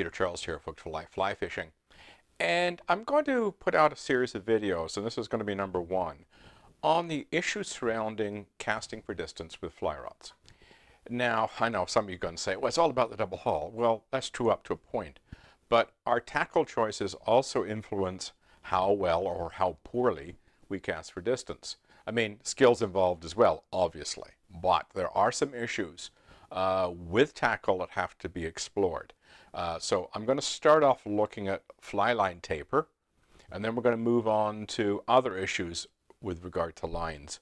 Peter Charles here, Hooked for Life Fly Fishing. And I'm going to put out a series of videos, and this is going to be number one, on the issues surrounding casting for distance with fly rods. Now, I know some of you are going to say, well, it's all about the double haul. Well, that's true up to a point. But our tackle choices also influence how well or how poorly we cast for distance. I mean, skills involved as well, obviously. But there are some issues with tackle that have to be explored. So I'm going to start off looking at fly line taper, and then we're going to move on to other issues with regard to lines.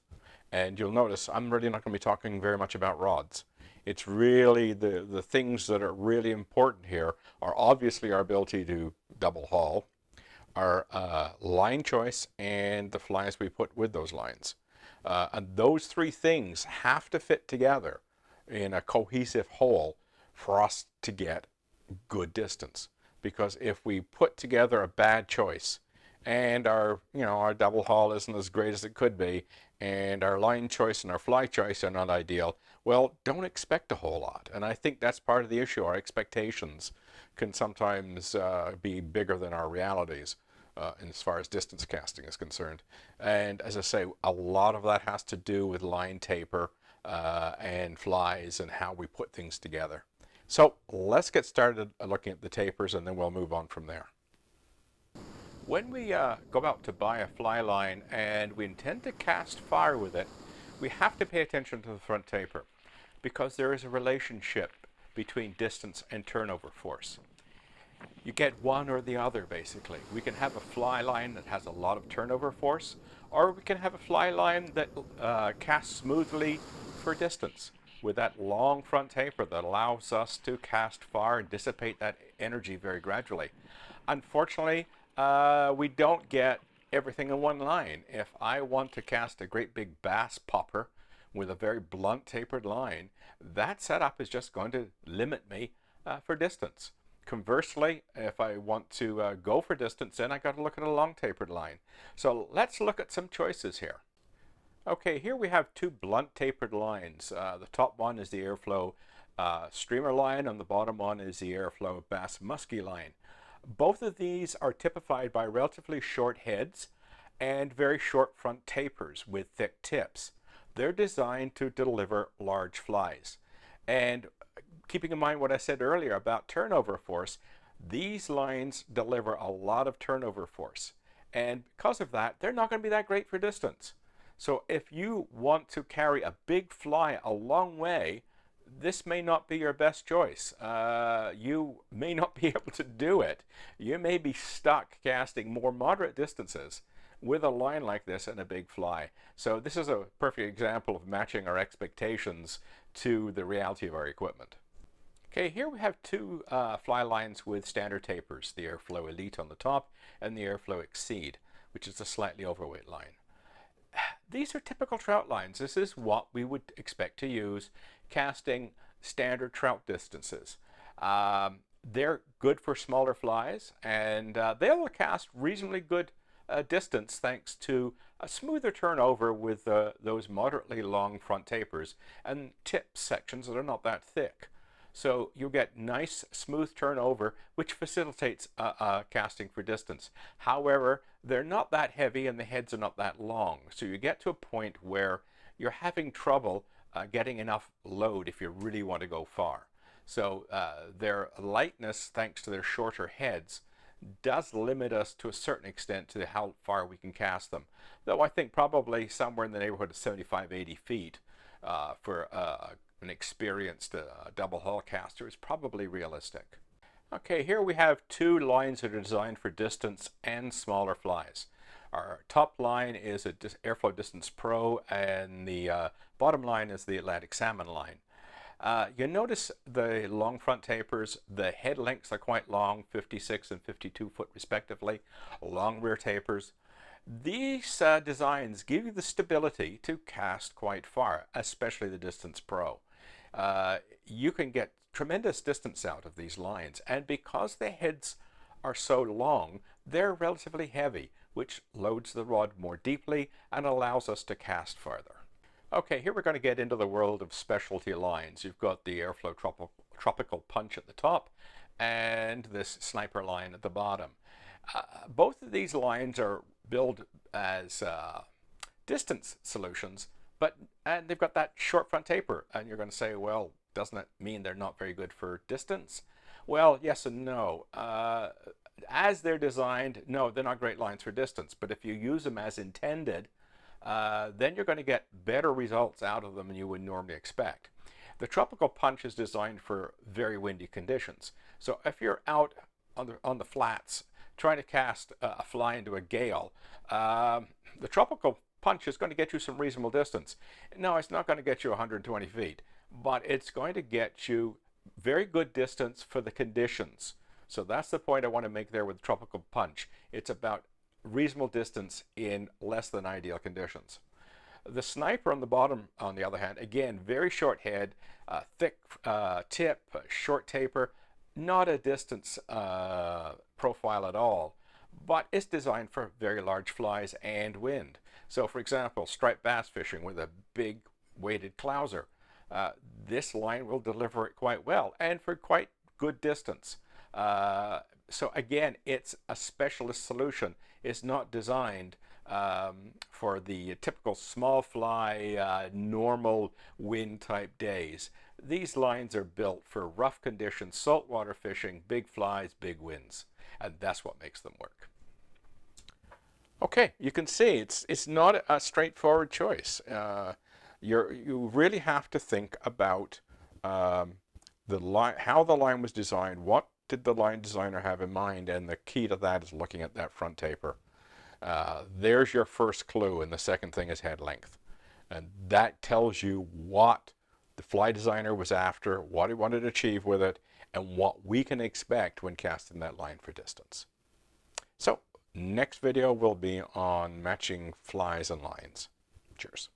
And you'll notice I'm really not going to be talking very much about rods. It's really the things that are really important here are obviously our ability to double haul, our line choice, and the flies we put with those lines. And those three things have to fit together in a cohesive whole for us to get good distance. Because if we put together a bad choice and our double haul isn't as great as it could be, and our line choice and our fly choice are not ideal, well, don't expect a whole lot. And I think that's part of the issue. Our expectations can sometimes be bigger than our realities as far as distance casting is concerned. And as I say, a lot of that has to do with line taper and flies and how we put things together. So let's get started looking at the tapers, and then we'll move on from there. When we go out to buy a fly line and we intend to cast fire with it, we have to pay attention to the front taper because there is a relationship between distance and turnover force. You get one or the other, basically. We can have a fly line that has a lot of turnover force, or we can have a fly line that casts smoothly for distance with that long front taper that allows us to cast far and dissipate that energy very gradually. Unfortunately, we don't get everything in one line. If I want to cast a great big bass popper with a very blunt tapered line, that setup is just going to limit me for distance. Conversely, if I want to go for distance, then I got to look at a long tapered line. So let's look at some choices here. Okay, here we have two blunt tapered lines. The top one is the Airflo streamer line, and the bottom one is the Airflo bass muskie line. Both of these are typified by relatively short heads and very short front tapers with thick tips. They're designed to deliver large flies. And keeping in mind what I said earlier about turnover force, these lines deliver a lot of turnover force. And because of that, they're not going to be that great for distance. So if you want to carry a big fly a long way, this may not be your best choice. You may not be able to do it. You may be stuck casting more moderate distances with a line like this and a big fly. So this is a perfect example of matching our expectations to the reality of our equipment. Okay, here we have two fly lines with standard tapers, the Airflo Elite on the top and the Airflo Exceed, which is a slightly overweight line. These are typical trout lines. This is what we would expect to use casting standard trout distances. They're good for smaller flies, and they'll cast reasonably good distance thanks to a smoother turnover with those moderately long front tapers and tip sections that are not that thick. So you'll get nice smooth turnover, which facilitates casting for distance. However, they're not that heavy and the heads are not that long. So you get to a point where you're having trouble getting enough load if you really want to go far. So their lightness, thanks to their shorter heads, does limit us to a certain extent to how far we can cast them. Though I think probably somewhere in the neighborhood of 75-80 feet for an experienced double hull caster is probably realistic. Okay, here we have two lines that are designed for distance and smaller flies. Our top line is a Airflo Distance Pro, and the bottom line is the Atlantic Salmon line. You notice the long front tapers, the head lengths are quite long, 56 and 52 foot respectively, long rear tapers. These designs give you the stability to cast quite far, especially the Distance Pro. You can get tremendous distance out of these lines, and because the heads are so long, they're relatively heavy, which loads the rod more deeply and allows us to cast farther. Okay, here we're going to get into the world of specialty lines. You've got the Airflo Tropical Punch at the top and this sniper line at the bottom. Both of these lines are billed as distance solutions, and they've got that short front taper. And you're going to say, well, doesn't it mean they're not very good for distance? Well, yes and no. As they're designed, no, they're not great lines for distance. But if you use them as intended, then you're going to get better results out of them than you would normally expect. The tropical punch is designed for very windy conditions. So if you're out on the flats trying to cast a fly into a gale, the tropical punch is going to get you some reasonable distance. No, it's not going to get you 120 feet, but it's going to get you very good distance for the conditions. So that's the point I want to make there with the tropical punch. It's about reasonable distance in less than ideal conditions. The sniper on the bottom, on the other hand, again, very short head, thick tip, short taper, not a distance profile at all, but it's designed for very large flies and wind. So for example, striped bass fishing with a big weighted clouser, this line will deliver it quite well and for quite good distance. So again, it's a specialist solution. It's not designed for the typical small fly, normal wind type days. These lines are built for rough conditions, saltwater fishing, big flies, big winds, and that's what makes them work. Okay, you can see it's not a straightforward choice. You really have to think about the line, how the line was designed, what did the line designer have in mind, and the key to that is looking at that front taper. There's your first clue, and the second thing is head length. And that tells you what the fly designer was after, what he wanted to achieve with it, and what we can expect when casting that line for distance. So, next video will be on matching flies and lines. Cheers.